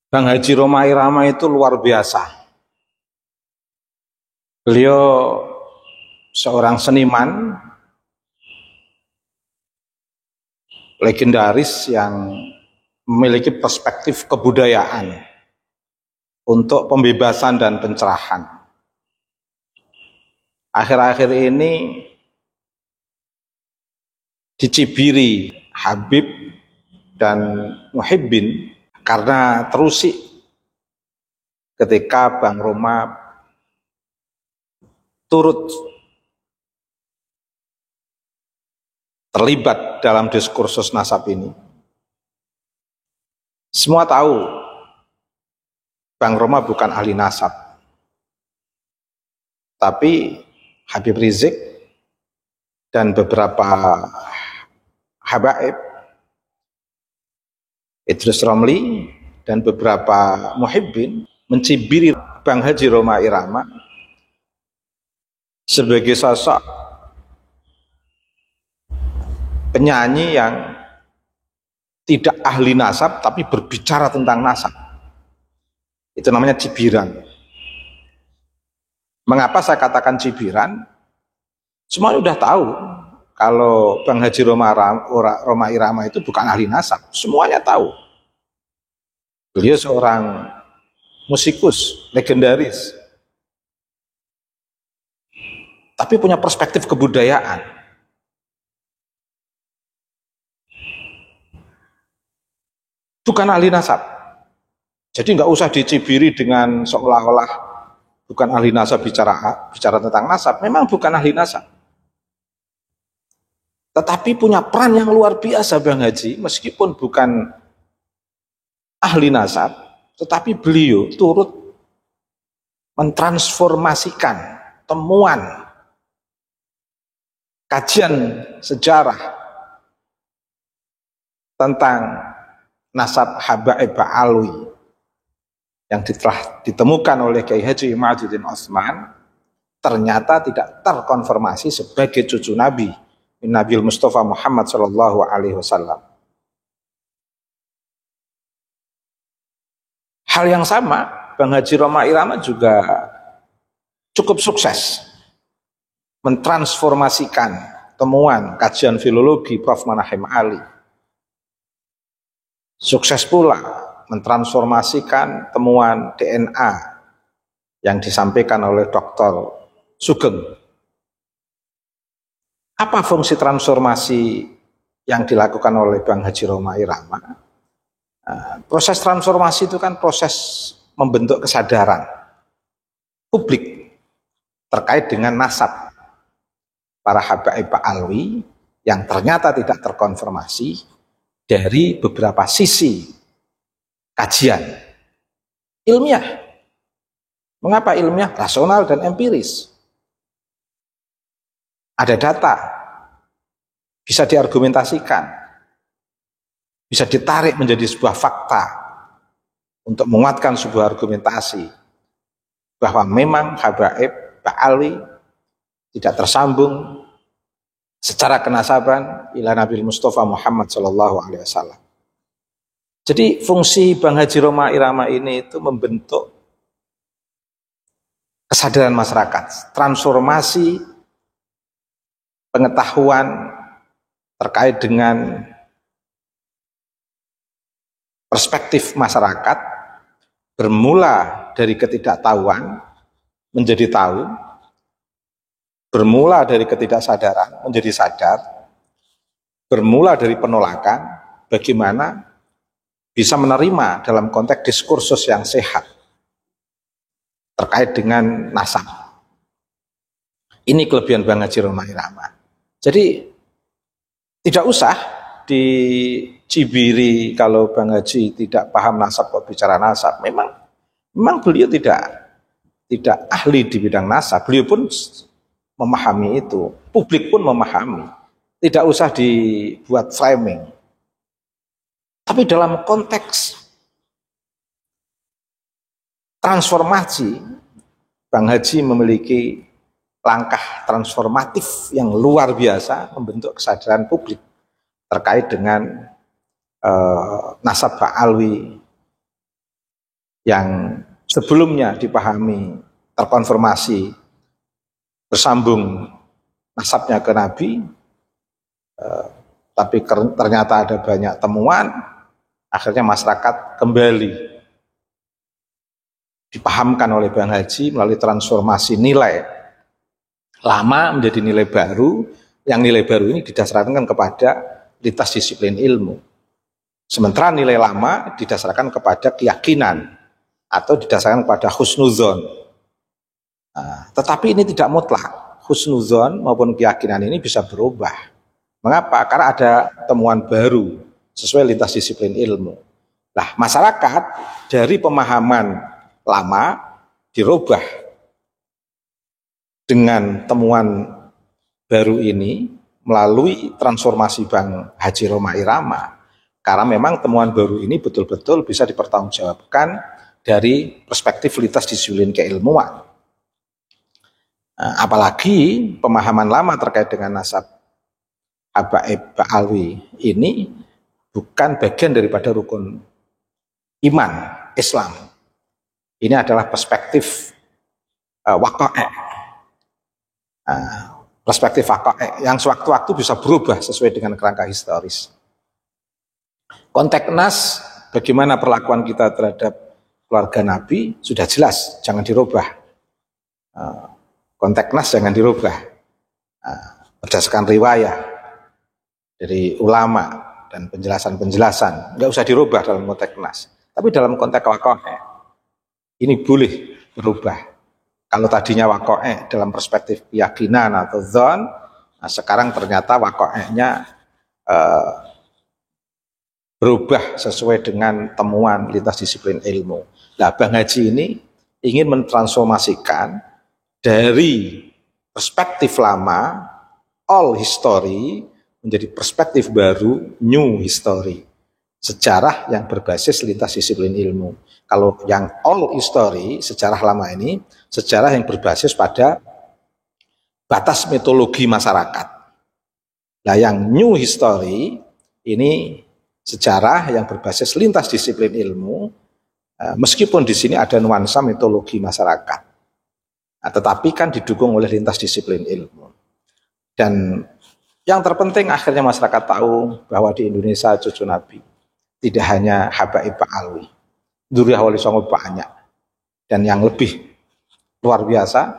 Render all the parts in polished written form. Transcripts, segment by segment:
Bang Haji Rhoma Irama itu luar biasa. Beliau seorang seniman legendaris yang memiliki perspektif kebudayaan untuk pembebasan dan pencerahan. Akhir-akhir ini dicibiri Habib dan Muhibbin karena terusik ketika Bang Rhoma turut terlibat dalam diskursus nasab ini. Semua tahu Bang Rhoma bukan ahli nasab, tapi Habib Rizik dan beberapa habaib, Idrus Romli dan beberapa muhibbin mencibiri Bang Haji Rhoma Irama sebagai sosok penyanyi yang tidak ahli nasab tapi berbicara tentang nasab. Itu namanya cibiran. Mengapa saya katakan cibiran? Semua sudah tahu kalau Bang Haji Rhoma Irama itu bukan ahli nasab. Semuanya tahu. Beliau seorang musikus legendaris, tapi punya perspektif kebudayaan. Bukan ahli nasab. Jadi nggak usah dicibiri dengan seolah-olah bukan ahli nasab bicara tentang nasab. Memang bukan ahli nasab. Tetapi punya peran yang luar biasa Bang Haji, meskipun bukan ahli nasab, tetapi beliau turut mentransformasikan temuan kajian sejarah tentang nasab Habaib Ba'alwi yang telah ditemukan oleh Kiai Haji Imaduddin Utsman ternyata tidak terkonfirmasi sebagai cucu Nabi Nabil Mustafa Muhammad Sallallahu Alaihi Wasallam. Hal yang sama Bang Haji Rhoma Irama juga cukup sukses mentransformasikan temuan kajian filologi Prof. Manahim Ali. Sukses pula mentransformasikan temuan DNA yang disampaikan oleh Dr. Sugeng. Apa fungsi transformasi yang dilakukan oleh Bang Haji Rhoma Irama? Proses transformasi itu kan proses membentuk kesadaran publik terkait dengan nasab para habaib Ba'alwi yang ternyata tidak terkonfirmasi dari beberapa sisi kajian ilmiah. Mengapa ilmiah? Rasional dan empiris. Ada data, bisa diargumentasikan, bisa ditarik menjadi sebuah fakta untuk menguatkan sebuah argumentasi bahwa memang habaib Ba'alwi tidak tersambung secara kenasaban ila Nabi Mustafa Muhammad Sallallahu Alaihi Wasallam. Jadi fungsi Bang Haji Rhoma Irama ini itu membentuk kesadaran masyarakat, transformasi pengetahuan terkait dengan perspektif masyarakat bermula dari ketidaktahuan menjadi tahu, bermula dari ketidaksadaran menjadi sadar, bermula dari penolakan bagaimana bisa menerima dalam konteks diskursus yang sehat terkait dengan nasab. Ini kelebihan Bang Haji Rhoma Irama. Jadi tidak usah dicibiri kalau Bang Haji tidak paham nasab kok bicara nasab. Memang beliau tidak ahli di bidang nasab. Beliau pun memahami itu, publik pun memahami. Tidak usah dibuat framing. Tapi dalam konteks transformasi, Bang Haji memiliki langkah transformatif yang luar biasa membentuk kesadaran publik terkait dengan nasab Ba'alwi yang sebelumnya dipahami terkonfirmasi bersambung nasabnya ke Nabi, tapi ternyata ada banyak temuan, akhirnya masyarakat kembali dipahamkan oleh Bang Haji melalui transformasi nilai lama menjadi nilai baru, yang nilai baru ini didasarkan kepada lintas disiplin ilmu. Sementara nilai lama didasarkan kepada keyakinan atau didasarkan kepada husnuzon. Tetapi ini tidak mutlak. Husnuzon maupun keyakinan ini bisa berubah. Mengapa? Karena ada temuan baru sesuai lintas disiplin ilmu. Nah, masyarakat dari pemahaman lama dirubah dengan temuan baru ini melalui transformasi Bang Haji Rhoma Irama. Karena memang temuan baru ini betul-betul bisa dipertanggungjawabkan dari perspektif lintas disiplin keilmuan. Apalagi pemahaman lama terkait dengan nasab Habaib Ba'alwi ini bukan bagian daripada rukun iman Islam. Ini adalah perspektif waqa'i'. Perspektif waqa'i' yang sewaktu-waktu bisa berubah sesuai dengan kerangka historis. Konteks nas bagaimana perlakuan kita terhadap keluarga Nabi sudah jelas, jangan dirubah. Konteks nas jangan dirubah. Berdasarkan riwayah dari ulama dan penjelasan-penjelasan, nggak usah dirubah dalam konteks nas. Tapi dalam konteks waqa'i' ini boleh berubah. Kalau tadinya waqa'i' dalam perspektif keyakinan atau dzan, nah sekarang ternyata waqa'i'nya berubah sesuai dengan temuan lintas disiplin ilmu. Nah, Bang Haji ini ingin mentransformasikan dari perspektif lama, old history, menjadi perspektif baru, new history. Sejarah yang berbasis lintas disiplin ilmu. Kalau yang old history, sejarah lama ini, sejarah yang berbasis pada batas mitologi masyarakat. Nah, yang new history, ini sejarah yang berbasis lintas disiplin ilmu, meskipun di sini ada nuansa mitologi masyarakat. Nah, tetapi kan didukung oleh lintas disiplin ilmu. Dan yang terpenting akhirnya masyarakat tahu bahwa di Indonesia cucu Nabi tidak hanya Habaib Ba'alwi, Dzurriyyah Wali Songo banyak. Dan yang lebih luar biasa,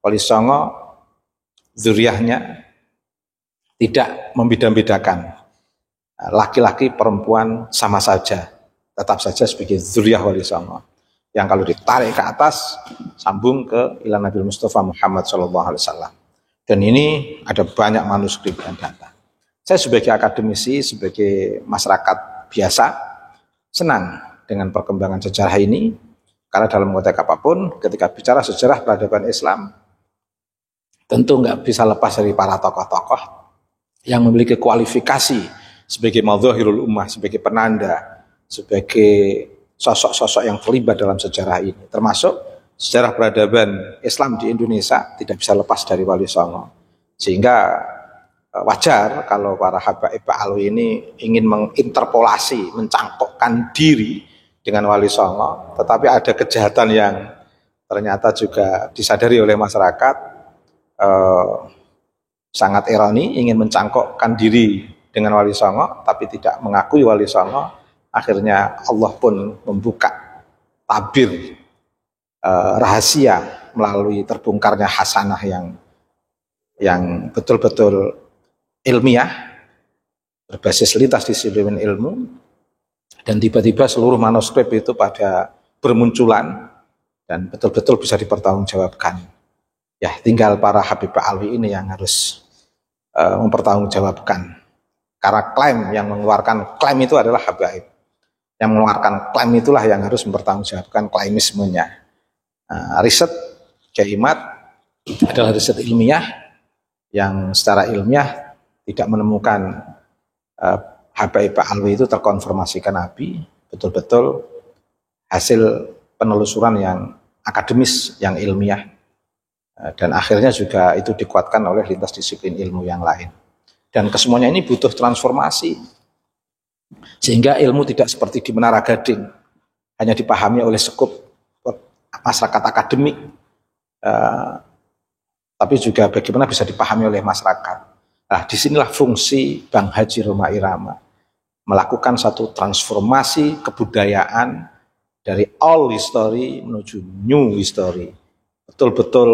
Wali Songo dzurriyyahnya tidak membeda-bedakan. Laki-laki perempuan sama saja, tetap saja sebagai dzurriyyah Wali Songo. Yang kalau ditarik ke atas, sambung ke ila Nabi Mustafa Muhammad SAW. Dan ini ada banyak manuskrip dan data. Saya sebagai akademisi, sebagai masyarakat biasa, senang dengan perkembangan sejarah ini, karena dalam konteks apapun, ketika bicara sejarah peradaban Islam, tentu nggak bisa lepas dari para tokoh-tokoh yang memiliki kualifikasi sebagai madzahirul ummah, sebagai penanda, sebagai sosok-sosok yang terlibat dalam sejarah ini, termasuk sejarah peradaban Islam di Indonesia tidak bisa lepas dari Wali Songo. Sehingga wajar kalau para Habaib Ba'alwi ini ingin menginterpolasi, mencangkokkan diri dengan Wali Songo, tetapi ada kejahatan yang ternyata juga disadari oleh masyarakat, sangat ironi, ingin mencangkokkan diri dengan Wali Songo, tapi tidak mengakui Wali Songo. Akhirnya Allah pun membuka tabir rahasia melalui terbongkarnya hasanah yang betul-betul ilmiah, berbasis lintas disiplin ilmu, dan tiba-tiba seluruh manuskrip itu pada bermunculan dan betul-betul bisa dipertanggungjawabkan. Ya, tinggal para Habib Ba'alwi ini yang harus mempertanggungjawabkan. Karena klaim yang mengeluarkan klaim itu adalah Habaib. Yang mengeluarkan klaim itulah yang harus mempertanggungjawabkan klaimismenya. Riset Kiai Imad adalah riset ilmiah yang secara ilmiah tidak menemukan Habaib Ba'alwi itu terkonfirmasikan Nabi, betul-betul hasil penelusuran yang akademis, yang ilmiah, dan akhirnya juga itu dikuatkan oleh lintas disiplin ilmu yang lain. Dan kesemuanya ini butuh transformasi, sehingga ilmu tidak seperti di Menara Gading, hanya dipahami oleh skup masyarakat akademik, tapi juga bagaimana bisa dipahami oleh masyarakat. Nah, disinilah fungsi Bank Haji Roma Irama, melakukan satu transformasi kebudayaan dari old history menuju new history. Betul-betul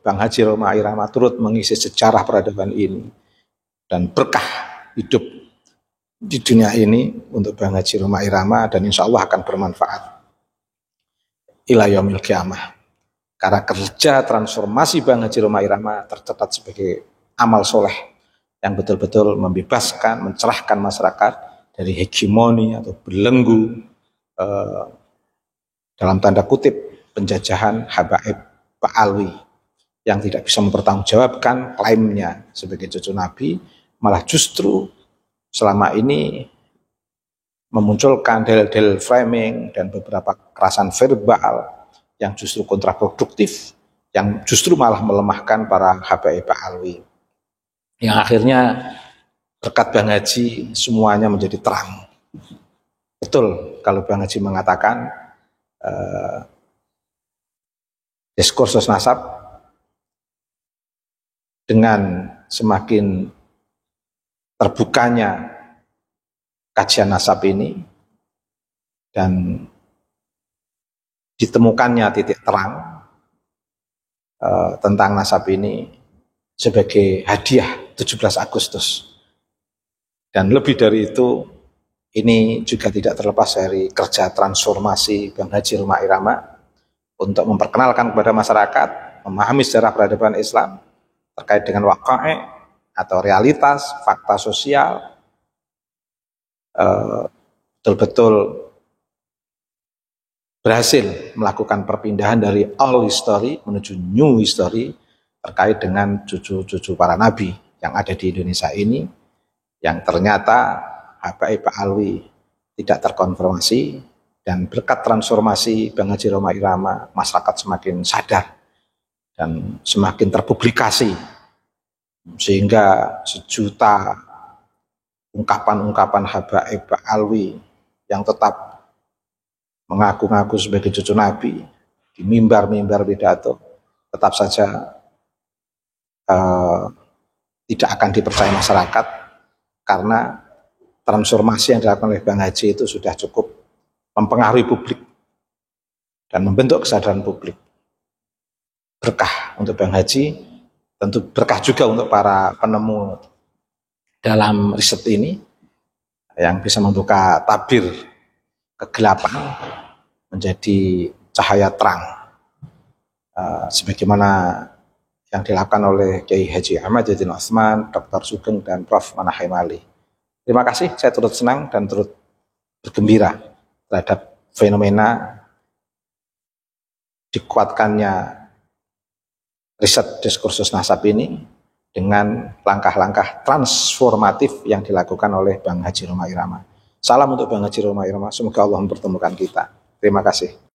Bank Haji Roma Irama turut mengisi sejarah peradaban ini, dan berkah hidup di dunia ini untuk Bank Haji Roma Irama, dan insya Allah akan bermanfaat ila yaumil qiyamah. Karena kerja transformasi Bank Haji Roma Irama tercatat sebagai amal soleh yang betul-betul membebaskan, mencerahkan masyarakat dari hegemoni atau belenggu dalam tanda kutip penjajahan Habaib Pak Alwi yang tidak bisa mempertanggungjawabkan klaimnya sebagai cucu Nabi, malah justru selama ini memunculkan dalil-dalil framing dan beberapa kekerasan verbal yang justru kontraproduktif, yang justru malah melemahkan para habaib Pak Alwi. Yang akhirnya berkat Bang Haji semuanya menjadi terang. Betul kalau Bang Haji mengatakan diskursus nasab dengan semakin terbukanya kajian nasab ini dan ditemukannya titik terang tentang nasab ini sebagai hadiah 17 Agustus. Dan lebih dari itu, ini juga tidak terlepas dari kerja transformasi Bank Haji Roma Irama untuk memperkenalkan kepada masyarakat, memahami sejarah peradaban Islam terkait dengan waqa'i atau realitas, fakta sosial, betul-betul berhasil melakukan perpindahan dari old history menuju new history terkait dengan cucu-cucu para nabi yang ada di Indonesia ini, yang ternyata Habaib Pak Alwi tidak terkonfirmasi, dan berkat transformasi Bank Haji Roma Irama masyarakat semakin sadar dan semakin terpublikasi, sehingga sejuta ungkapan-ungkapan Habaib Pak Alwi yang tetap mengaku-ngaku sebagai cucu Nabi di mimbar-mimbar pidato tetap saja tidak akan dipercaya masyarakat, karena transformasi yang dilakukan oleh Bang Haji itu sudah cukup mempengaruhi publik dan membentuk kesadaran publik. Berkah untuk Bang Haji, tentu berkah juga untuk para penemu dalam riset ini yang bisa membuka tabir kegelapan menjadi cahaya terang, sebagaimana yang dilakukan oleh Kiai Haji Ahmad Yadin Osman, Dr. Sugeng, dan Prof. Manahem Ali. Terima kasih, saya turut senang dan turut bergembira terhadap fenomena dikuatkannya riset diskursus nasab ini dengan langkah-langkah transformatif yang dilakukan oleh Bank Haji Roma Irama. Salam untuk Bank Haji Roma Irama, semoga Allah mempertemukan kita. Terima kasih.